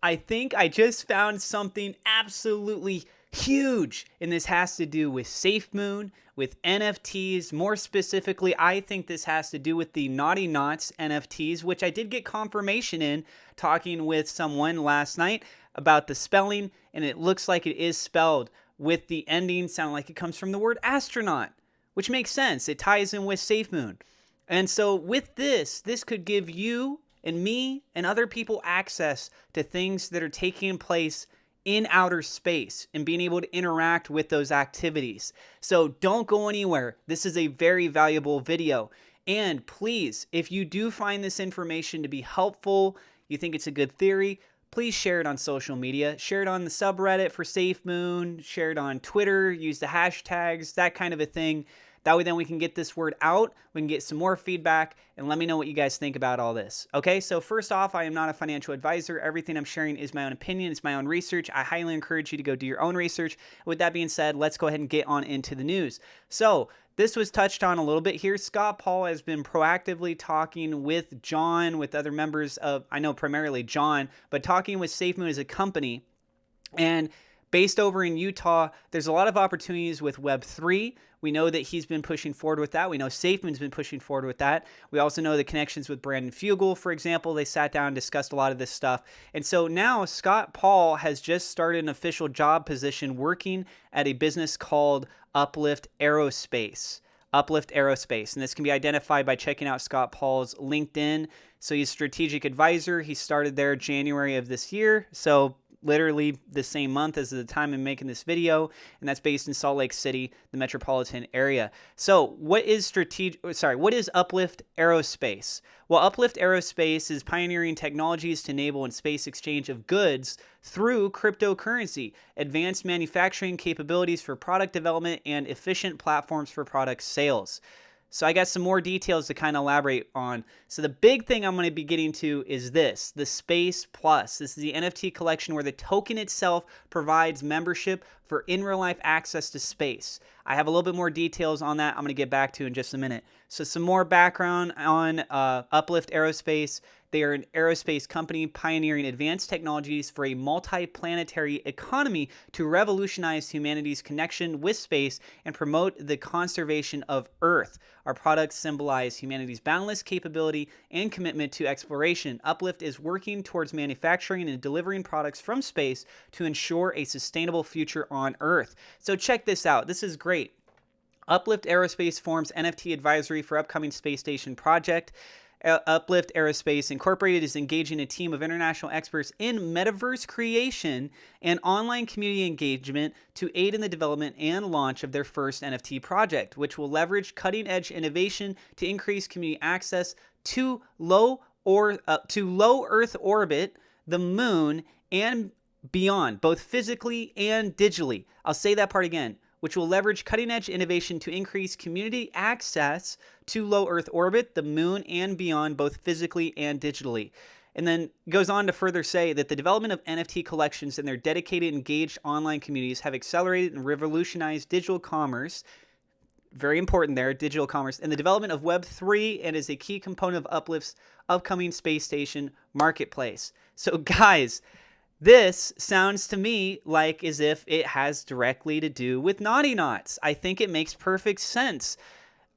I think I just found something absolutely huge, and this has to do with SafeMoon, with NFTs. More specifically, I think this has to do with the Naughty Knots NFTs, which I did get confirmation in talking with someone last night about the spelling, and it looks like it is spelled with the ending sound like it comes from the word astronaut, which makes sense. It ties in with SafeMoon. And so with this could give you and me and other people access to things that are taking place in outer space and being able to interact with those activities. So don't go anywhere. This is a very valuable video. And please, if you do find this information to be helpful, you think it's a good theory, please share it on social media. Share it on the subreddit for SafeMoon, share it on Twitter, use the hashtags, that kind of a thing. That way then we can get this word out, we can get some more feedback, and let me know what you guys think about all this. Okay, so first off, I am not a financial advisor. Everything I'm sharing is my own opinion, it's my own research. I highly encourage you to go do your own research. With that being said, let's go ahead and get on into the news. So this was touched on a little bit here. Scott Paul has been proactively talking with John, with other members of, I know primarily John, but talking with SafeMoon as a company. And based over in Utah, there's a lot of opportunities with Web3. We know that he's been pushing forward with that. We know SafeMoon's been pushing forward with that. We also know the connections with Brandon Fugel, for example. They sat down and discussed a lot of this stuff. And so now Scott Paul has just started an official job position working at a business called Uplift Aerospace. Uplift Aerospace. And this can be identified by checking out Scott Paul's LinkedIn. So he's a strategic advisor. He started there January of this year. So literally the same month as the time I'm making this video, and that's based in Salt Lake City, the metropolitan area. So what is Uplift Aerospace? Well, Uplift Aerospace is pioneering technologies to enable in space exchange of goods through cryptocurrency, advanced manufacturing capabilities for product development, and efficient platforms for product sales. So I got some more details to kind of elaborate on. So the big thing I'm going to be getting to is this, the Space Plus. This is the NFT collection where the token itself provides membership for in real life access to space. I have a little bit more details on that I'm going to get back to in just a minute. So some more background on Uplift Aerospace. They are an aerospace company pioneering advanced technologies for a multi-planetary economy to revolutionize humanity's connection with space and promote the conservation of Earth. Our products symbolize humanity's boundless capability and commitment to exploration. Uplift is working towards manufacturing and delivering products from space to ensure a sustainable future on Earth. So check this out. This is great. Uplift Aerospace forms NFT advisory for upcoming space station project. Uplift Aerospace Incorporated is engaging a team of international experts in metaverse creation and online community engagement to aid in the development and launch of their first NFT project, which will leverage cutting-edge innovation to increase community access to low Earth orbit, the moon, and beyond, both physically and digitally. I'll say that part again. Which will leverage cutting-edge innovation to increase community access to low Earth orbit, the moon, and beyond, both physically and digitally. And then goes on to further say that the development of NFT collections and their dedicated, engaged online communities have accelerated and revolutionized digital commerce. Very important there, digital commerce, and the development of Web3, and is a key component of Uplift's upcoming space station marketplace. So guys, this sounds to me like as if it has directly to do with Naughty Knots. I think it makes perfect sense.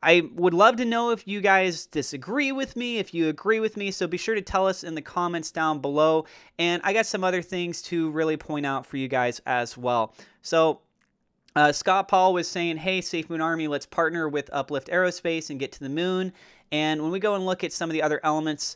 I would love to know if you guys disagree with me, if you agree with me, so be sure to tell us in the comments down below. And I got some other things to really point out for you guys as well. So Scott Paul was saying, hey, SafeMoon Army, let's partner with Uplift Aerospace and get to the moon. And when we go and look at some of the other elements,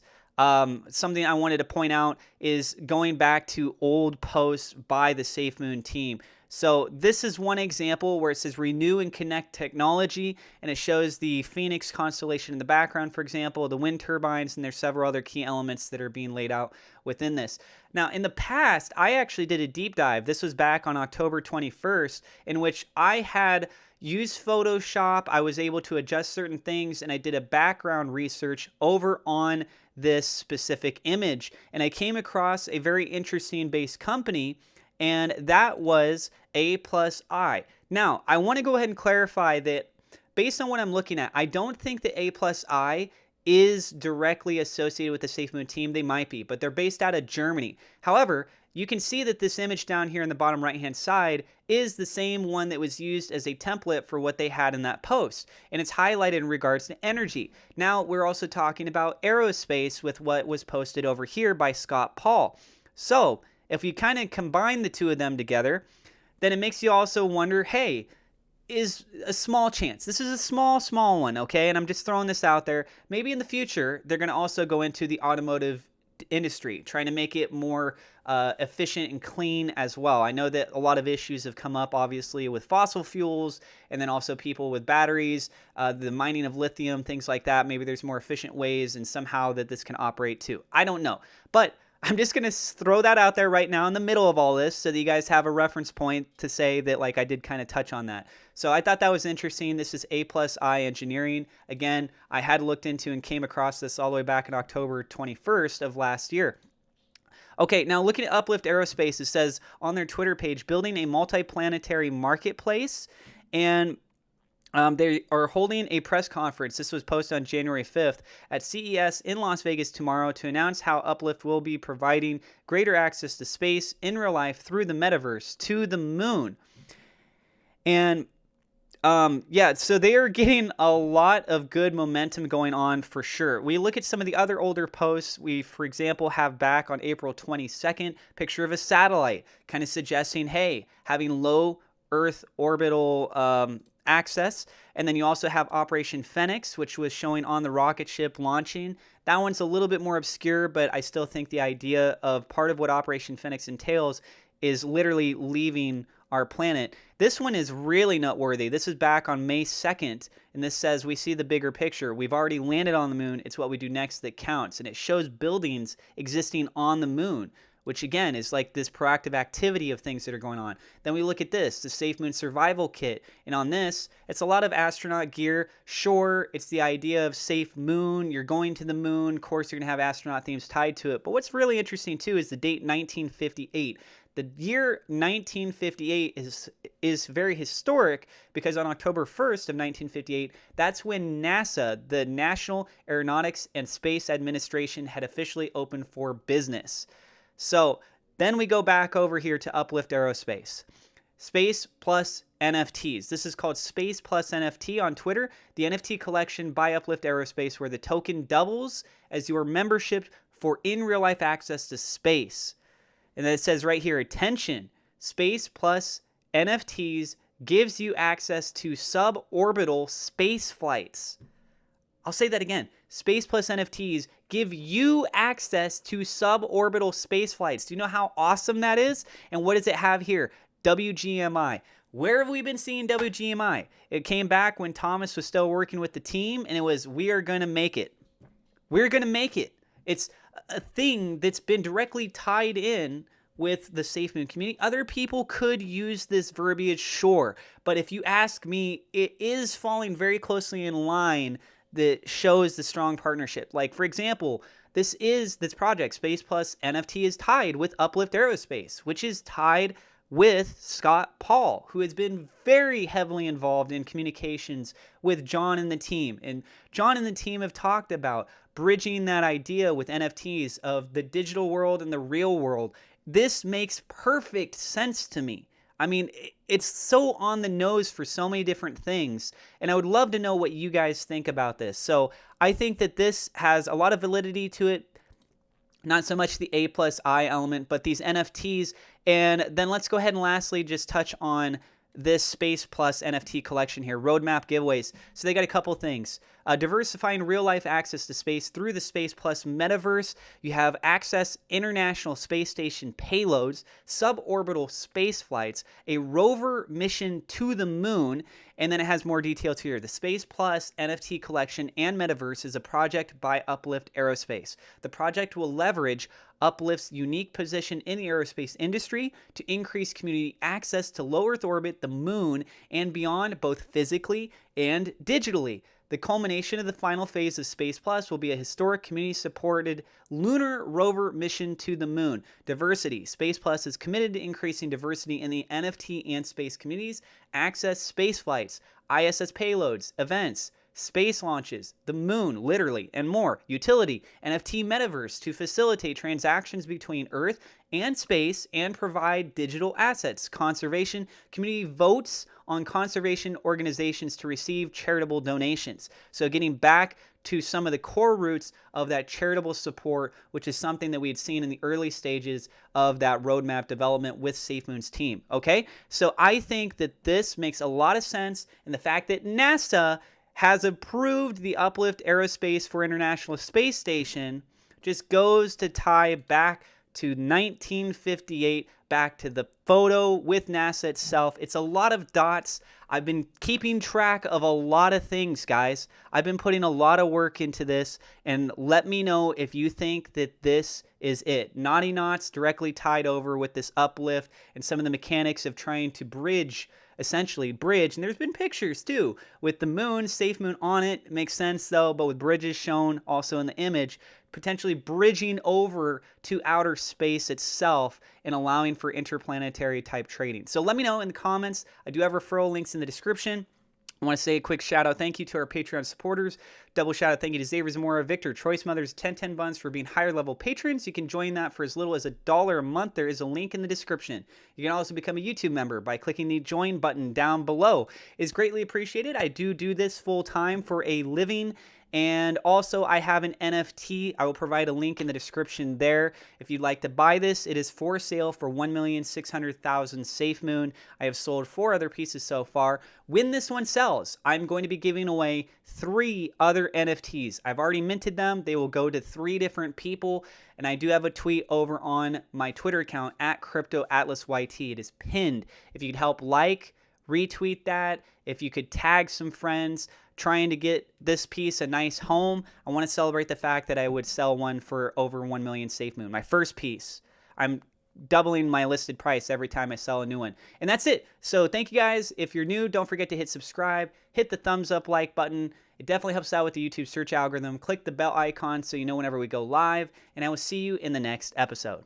something I wanted to point out is going back to old posts by the SafeMoon team. So this is one example where it says renew and connect technology, and it shows the Phoenix constellation in the background, for example, the wind turbines, and there's several other key elements that are being laid out within this. Now, in the past, I actually did a deep dive. This was back on October 21st, in which I had used Photoshop. I was able to adjust certain things, and I did a background research over on this specific image, and I came across a very interesting base company, and that was A+I. Now, I want to go ahead and clarify that based on what I'm looking at, I don't think that A+I is directly associated with the SafeMoon team. They might be, but they're based out of Germany. However, you can see that this image down here in the bottom right-hand side is the same one that was used as a template for what they had in that post, and it's highlighted in regards to energy. Now, we're also talking about aerospace with what was posted over here by Scott Paul. So, if you kind of combine the two of them together, then it makes you also wonder, hey, is a small chance. This is a small one, okay? And I'm just throwing this out there. Maybe in the future, they're going to also go into the automotive industry, trying to make it more efficient and clean as well. I know that a lot of issues have come up, obviously, with fossil fuels, and then also people with batteries, the mining of lithium, things like that. Maybe there's more efficient ways and somehow that this can operate too. I don't know. But I'm just going to throw that out there right now in the middle of all this so that you guys have a reference point to say that, like, I did kind of touch on that. So I thought that was interesting. This is A+I Engineering. Again, I had looked into and came across this all the way back in October 21st of last year. Okay, now looking at Uplift Aerospace, it says on their Twitter page, building a multiplanetary marketplace, and they are holding a press conference. This was posted on January 5th at CES in Las Vegas tomorrow to announce how Uplift will be providing greater access to space in real life through the metaverse to the moon. And yeah, so they are getting a lot of good momentum going on for sure. We look at some of the other older posts. We, for example, have back on April 22nd, picture of a satellite, kind of suggesting, hey, having low Earth orbital access. And then you also have Operation Phoenix, which was showing on the rocket ship launching. That one's a little bit more obscure, but I still think the idea of part of what Operation Phoenix entails is literally leaving our planet. This one is really noteworthy. This is back on May 2nd, and this says, we see the bigger picture. We've already landed on the moon. It's what we do next that counts. And it shows buildings existing on the moon, which again is like this proactive activity of things that are going on. Then we look at this, the SafeMoon survival kit. And on this, it's a lot of astronaut gear. Sure, it's the idea of SafeMoon. You're going to the moon. Of course, you're going to have astronaut themes tied to it. But what's really interesting too is the date 1958. The year 1958 is very historic because on October 1st of 1958, that's when NASA, the National Aeronautics and Space Administration, had officially opened for business. So then we go back over here to Uplift Aerospace. Space plus NFTs. This is called Space plus NFT on Twitter. The NFT collection by Uplift Aerospace where the token doubles as your membership for in real life access to space. And then it says right here, attention, Space plus NFTs gives you access to suborbital space flights. I'll say that again. Space plus NFTs give you access to suborbital space flights. Do you know how awesome that is? And what does it have here? WGMI. Where have we been seeing WGMI? It came back when Thomas was still working with the team, and it was, we are going to make it. We're going to make it. It's a thing that's been directly tied in with the SafeMoon community. Other people could use this verbiage, sure. But if you ask me, it is falling very closely in line that shows the strong partnership. Like, for example, this project, Space Plus NFT, is tied with Uplift Aerospace, which is tied with Scott Paul, who has been very heavily involved in communications with John and the team. And John and the team have talked about bridging that idea with NFTs of the digital world and the real world. This makes perfect sense to me. I mean, it's so on the nose for so many different things, and I would love to know what you guys think about this. So I think that this has a lot of validity to it, not so much the A+I element, but these NFTs. And then let's go ahead and lastly just touch on this Space Plus NFT collection here, roadmap giveaways. So they got a couple things. Diversifying real-life access to space through the Space Plus metaverse. You have access International Space Station payloads, suborbital space flights, a rover mission to the moon, and then it has more details here. The Space Plus NFT collection and metaverse is a project by Uplift Aerospace. The project will leverage Uplift's unique position in the aerospace industry to increase community access to low Earth orbit, the moon, and beyond, both physically and digitally. The culmination of the final phase of Space Plus will be a historic community-supported lunar rover mission to the moon. Diversity. Space Plus is committed to increasing diversity in the NFT and space communities. Access space flights, ISS payloads, events, space launches, the moon, literally, and more. Utility, NFT metaverse to facilitate transactions between Earth and space and provide digital assets. Conservation, community votes on conservation organizations to receive charitable donations. So getting back to some of the core roots of that charitable support, which is something that we had seen in the early stages of that roadmap development with SafeMoon's team. Okay, so I think that this makes a lot of sense, and the fact that NASA has approved the Uplift Aerospace for International Space Station just goes to tie back to 1958, back to the photo with NASA itself. It's a lot of dots. I've been keeping track of a lot of things, guys. I've been putting a lot of work into this, and let me know if you think that this is it. Naughty Knots directly tied over with this uplift and some of the mechanics of trying to essentially bridge, and there's been pictures too with the moon, SafeMoon on it. It makes sense though, but with bridges shown also in the image, potentially bridging over to outer space itself and allowing for interplanetary type trading. So let me know in the comments. I do have referral links in the description. I want to say a quick shout out thank you to our Patreon supporters. Double shout out thank you to Xavier Zamora, Victor, Choice Mothers, 1010 Buns for being higher level patrons. You can join that for as little as $1 a month. There is a link in the description. You can also become a YouTube member by clicking the join button down below. It's greatly appreciated. I do this full time for a living. And also, I have an NFT. I will provide a link in the description there. If you'd like to buy this, it is for sale for 1,600,000 SafeMoon. I have sold 4 other pieces so far. When this one sells, I'm going to be giving away 3 other NFTs. I've already minted them. They will go to 3 different people. And I do have a tweet over on my Twitter account at CryptoAtlasYT. It is pinned. If you could help retweet that, if you could tag some friends trying to get this piece a nice home. I want to celebrate the fact that I would sell one for over 1 million SafeMoon. My first piece. I'm doubling my listed price every time I sell a new one. And that's it. So thank you guys. If you're new, don't forget to hit subscribe, hit the thumbs up like button. It definitely helps out with the YouTube search algorithm. Click the bell icon so you know whenever we go live, and I will see you in the next episode.